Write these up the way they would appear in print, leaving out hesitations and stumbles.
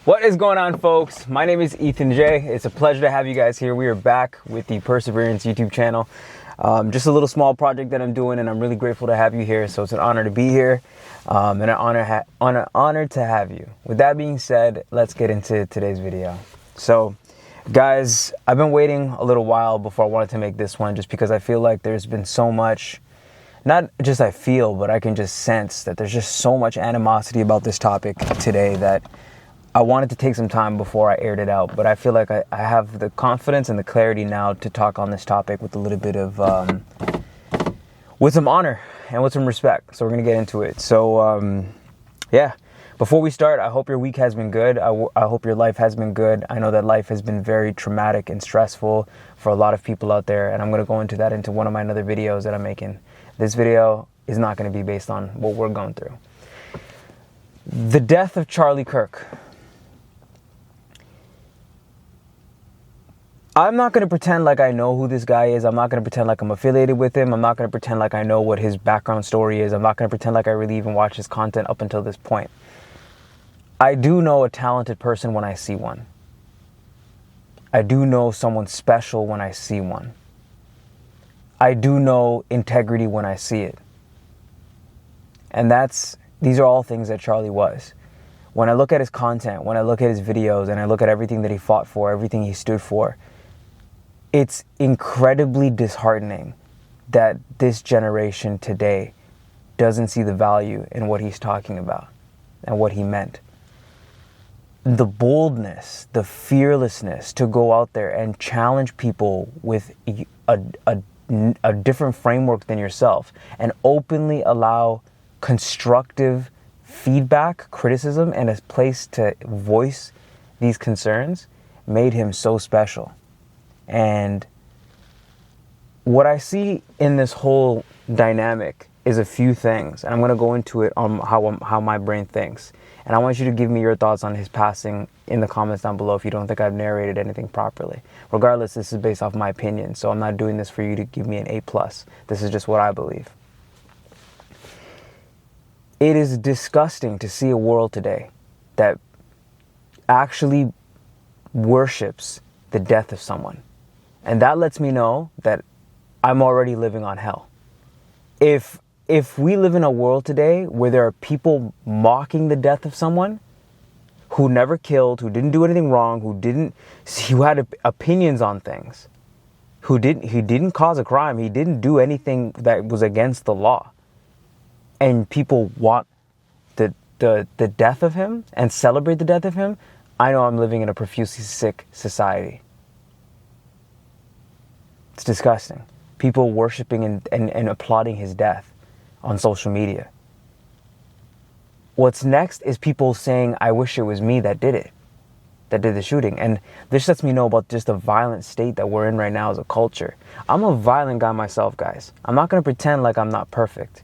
What is going on, folks? My name is Ethan J. It's a pleasure to have you guys here. We are back with the Perseverance YouTube channel. Just a little small project that I'm doing, and I'm really grateful to have you here. So it's an honor to be here, and an honor to have you. With that being said, let's get into today's video. So, guys, I've been waiting a little while before I wanted to make this one, just because I feel like there's been so much. Not just I feel, but I can just sense that there's just so much animosity about this topic today that I wanted to take some time before I aired it out, but I feel like I have the confidence and the clarity now to talk on this topic with a little bit of, with some honor and with some respect. So we're going to get into it. So, yeah, before we start, I hope your week has been good. I hope your life has been good. I know that life has been very traumatic and stressful for a lot of people out there, and I'm going to go into that into one of my other videos that I'm making. This video is not going to be based on what we're going through. The death of Charlie Kirk. I'm not going to pretend like I know who this guy is. I'm not going to pretend like I'm affiliated with him. I'm not going to pretend like I know what his background story is. I'm not going to pretend like I really even watch his content up until this point. I do know a talented person when I see one. I do know someone special when I see one. I do know integrity when I see it. And these are all things that Charlie was. When I look at his content, when I look at his videos, and I look at everything that he fought for, everything he stood for, it's incredibly disheartening that this generation today doesn't see the value in what he's talking about and what he meant. The boldness, the fearlessness to go out there and challenge people with a different framework than yourself and openly allow constructive feedback, criticism, and a place to voice these concerns made him so special. And what I see in this whole dynamic is a few things, and I'm going to go into it on how my brain thinks. And I want you to give me your thoughts on his passing in the comments down below if you don't think I've narrated anything properly. Regardless, this is based off my opinion, so I'm not doing this for you to give me an A+. This is just what I believe. It is disgusting to see a world today that actually worships the death of someone. And that lets me know that I'm already living on hell. If we live in a world today where there are people mocking the death of someone who never killed, who didn't do anything wrong, who had opinions on things, he didn't cause a crime, he didn't do anything that was against the law, and people want the death of him and celebrate the death of him, I know I'm living in a profusely sick society. It's disgusting. People worshiping and applauding his death on social media. What's next is people saying, I wish it was me that did the shooting. And this lets me know about just the violent state that we're in right now as a culture. I'm a violent guy myself, guys. I'm not going to pretend like I'm not perfect.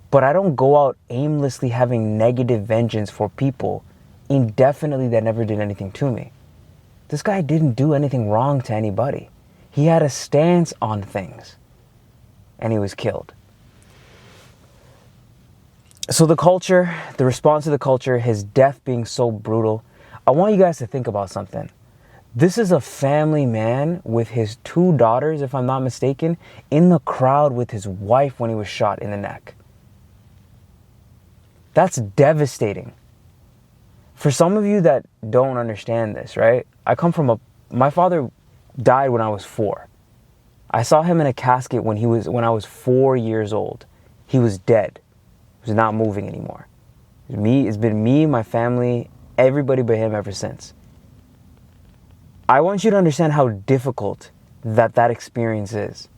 But I don't go out aimlessly having negative vengeance for people indefinitely that never did anything to me. This guy didn't do anything wrong to anybody. He had a stance on things, and he was killed. So the culture, the response to the culture, his death being so brutal, I want you guys to think about something. This is a family man with his 2 daughters, if I'm not mistaken, in the crowd with his wife when he was shot in the neck. That's devastating. For some of you that don't understand this, right? My father died when I was 4. I saw him in a casket when I was 4 years old. He was dead. He was not moving anymore. It's been me, my family, everybody but him ever since. I want you to understand how difficult that experience is.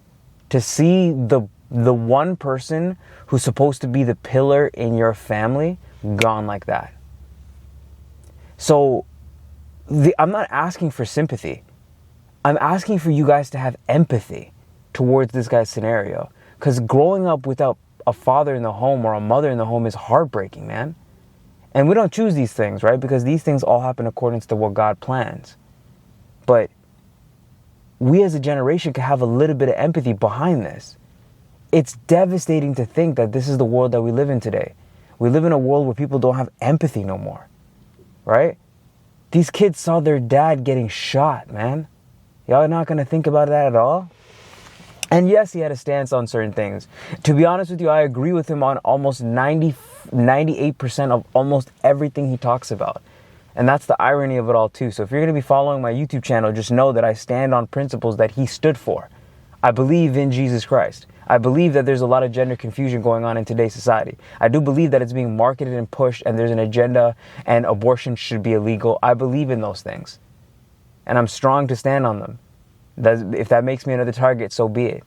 To see the one person who's supposed to be the pillar in your family gone like that. So I'm not asking for sympathy. I'm asking for you guys to have empathy towards this guy's scenario. Because growing up without a father in the home or a mother in the home is heartbreaking, man. And we don't choose these things, right? Because these things all happen according to what God plans. But we as a generation can have a little bit of empathy behind this. It's devastating to think that this is the world that we live in today. We live in a world where people don't have empathy no more. right? These kids saw their dad getting shot, man. Y'all not going to think about that at all? And yes, he had a stance on certain things. To be honest with you, I agree with him on almost 98% of almost everything he talks about. And that's the irony of it all too. So if you're going to be following my YouTube channel, just know that I stand on principles that he stood for. I believe in Jesus Christ. I believe that there's a lot of gender confusion going on in today's society. I do believe that it's being marketed and pushed and there's an agenda and abortion should be illegal. I believe in those things. And I'm strong to stand on them. If that makes me another target, so be it.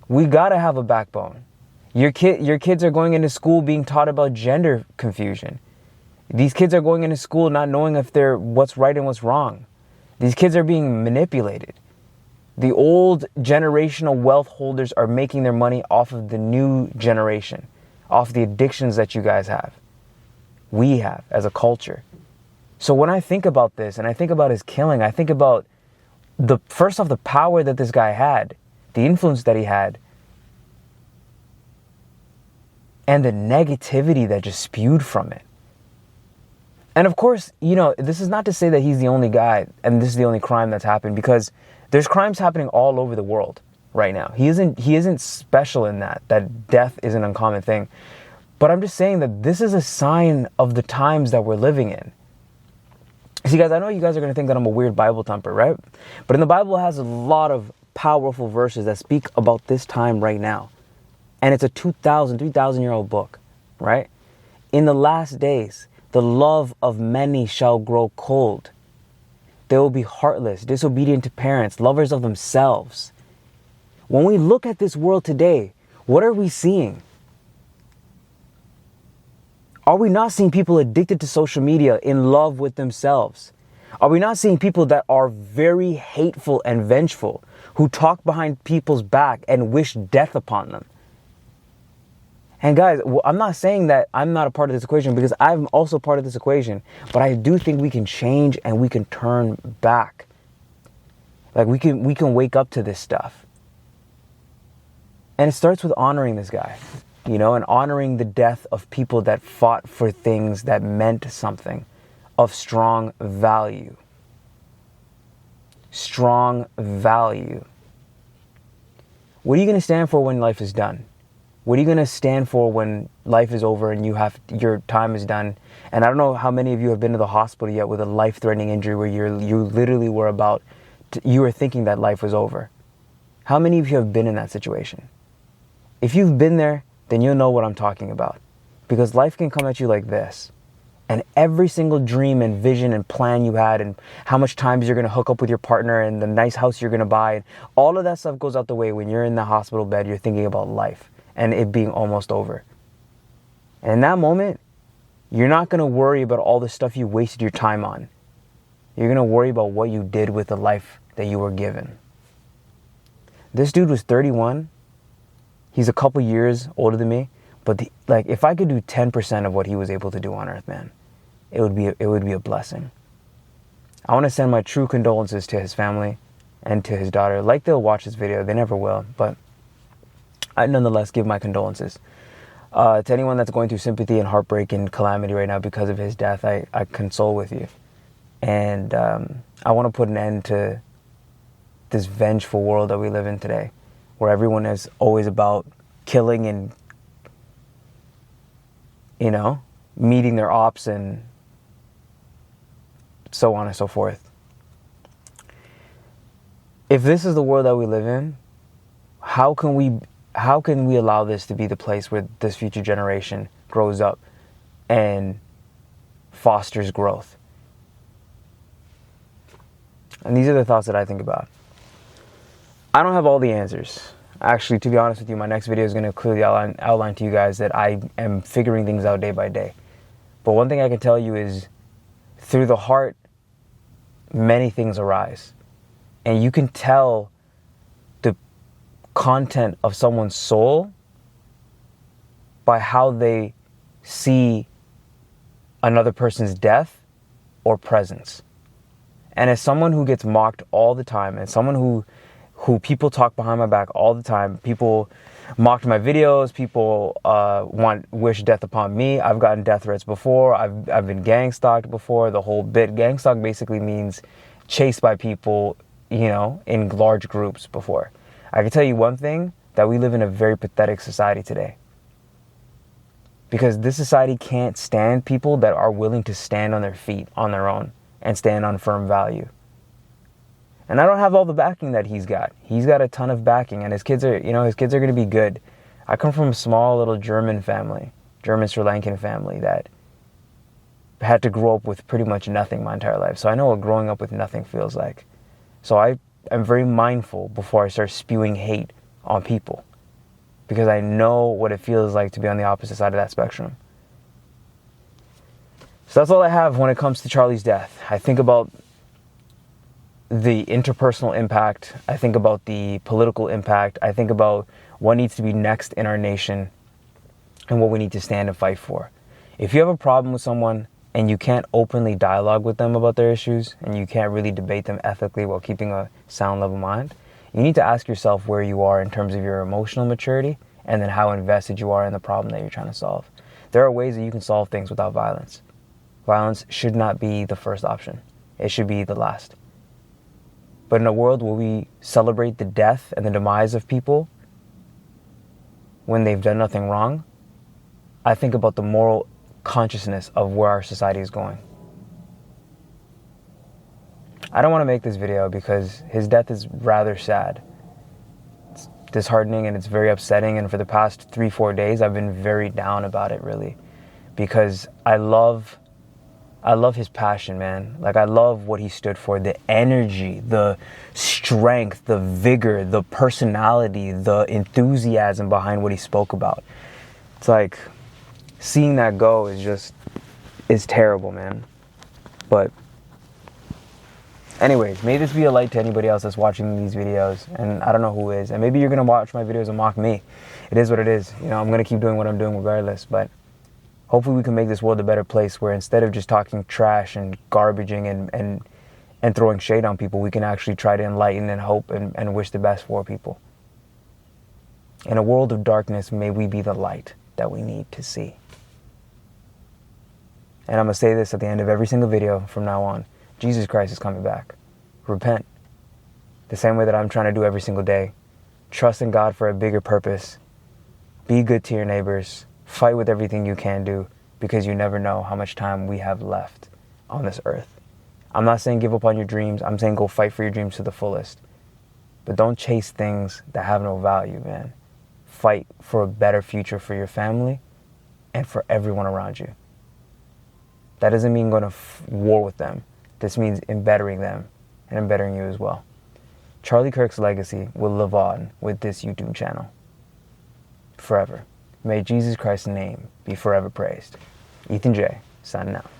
We gotta have a backbone. Your kids are going into school being taught about gender confusion. These kids are going into school not knowing if they're what's right and what's wrong. These kids are being manipulated. The old generational wealth holders are making their money off of the new generation, off the addictions that you guys have. We have as a culture. So when I think about this and I think about his killing, I think about first off the power that this guy had, the influence that he had, and the negativity that just spewed from it. And of course, this is not to say that he's the only guy and this is the only crime that's happened, because there's crimes happening all over the world right now. He isn't special in that death is an uncommon thing. But I'm just saying that this is a sign of the times that we're living in. See, guys, I know you guys are going to think that I'm a weird Bible thumper, right? But in the Bible, it has a lot of powerful verses that speak about this time right now. And it's a 2,000, 3,000-year-old book, right? In the last days, the love of many shall grow cold. They will be heartless, disobedient to parents, lovers of themselves. When we look at this world today, what are we seeing? Are we not seeing people addicted to social media in love with themselves? Are we not seeing people that are very hateful and vengeful, who talk behind people's back and wish death upon them? And guys, I'm not saying that I'm not a part of this equation, because I'm also part of this equation. But I do think we can change and we can turn back. Like we can wake up to this stuff. And it starts with honoring this guy, and honoring the death of people that fought for things that meant something of strong value. Strong value. What are you going to stand for when life is done? What are you going to stand for when life is over and your time is done? And I don't know how many of you have been to the hospital yet with a life-threatening injury where you literally were you were thinking that life was over. How many of you have been in that situation? If you've been there, then you'll know what I'm talking about. Because life can come at you like this. And every single dream and vision and plan you had, and how much times you're going to hook up with your partner, and the nice house you're going to buy, and all of that stuff goes out the way when you're in the hospital bed. You're thinking about life and it being almost over. And in that moment, you're not going to worry about all the stuff you wasted your time on. You're going to worry about what you did with the life that you were given. This dude was 31. He's a couple years older than me. But if I could do 10% of what he was able to do on earth, man, it would be a blessing. I want to send my true condolences to his family and to his daughter. Like, they'll watch this video. They never will. But I nonetheless give my condolences. To anyone that's going through sympathy and heartbreak and calamity right now because of his death, I console with you. And I want to put an end to this vengeful world that we live in today, where everyone is always about killing and, meeting their ops and so on and so forth. If this is the world that we live in, how can we allow this to be the place where this future generation grows up and fosters growth? And these are the thoughts that I think about. I don't have all the answers. Actually, to be honest with you, my next video is going to clearly outline to you guys that I am figuring things out day by day. But one thing I can tell you is, through the heart, many things arise. And you can tell the content of someone's soul by how they see another person's death or presence. And as someone who gets mocked all the time, and someone who who people talk behind my back all the time. People mocked my videos. People wish death upon me. I've gotten death threats before. I've been gang stalked before. The whole bit. Gang stalk basically means chased by people, in large groups before. I can tell you one thing, that we live in a very pathetic society today. Because this society can't stand people that are willing to stand on their feet on their own and stand on firm value. And I don't have all the backing that he's got. He's got a ton of backing, and his kids are going to be good. I come from a small little German family, German Sri Lankan family that had to grow up with pretty much nothing my entire life. So I know what growing up with nothing feels like. So I am very mindful before I start spewing hate on people, because I know what it feels like to be on the opposite side of that spectrum. So that's all I have when it comes to Charlie's death. I think about the interpersonal impact. I think about the political impact. I think about what needs to be next in our nation and what we need to stand and fight for. If you have a problem with someone and you can't openly dialogue with them about their issues, and you can't really debate them ethically while keeping a sound level mind, you need to ask yourself where you are in terms of your emotional maturity, and then how invested you are in the problem that you're trying to solve. There are ways that you can solve things without violence. Violence should not be the first option. It should be the last. But in a world where we celebrate the death and the demise of people when they've done nothing wrong, I think about the moral consciousness of where our society is going. I don't want to make this video because his death is rather sad. It's disheartening and it's very upsetting, and for the past 3-4 days I've been very down about it, really, because I love his passion, man. Like, I love what he stood for, the energy, the strength, the vigor, the personality, the enthusiasm behind what he spoke about. It's like, seeing that go is terrible, man. But anyways, may this be a light to anybody else that's watching these videos, and I don't know who is, and maybe you're gonna watch my videos and mock me. It is what it is. I'm gonna keep doing what I'm doing regardless, but hopefully we can make this world a better place, where instead of just talking trash and garbaging and throwing shade on people, we can actually try to enlighten and hope and wish the best for people. In a world of darkness, may we be the light that we need to see. And I'm going to say this at the end of every single video from now on. Jesus Christ is coming back. Repent. The same way that I'm trying to do every single day. Trust in God for a bigger purpose. Be good to your neighbors. Fight with everything you can do, because you never know how much time we have left on this earth. I'm not saying give up on your dreams. I'm saying go fight for your dreams to the fullest. But don't chase things that have no value, man. Fight for a better future for your family and for everyone around you. That doesn't mean going to war with them. This means embettering them and embettering you as well. Charlie Kirk's legacy will live on with this YouTube channel forever. May Jesus Christ's name be forever praised. Ethan J, signing out.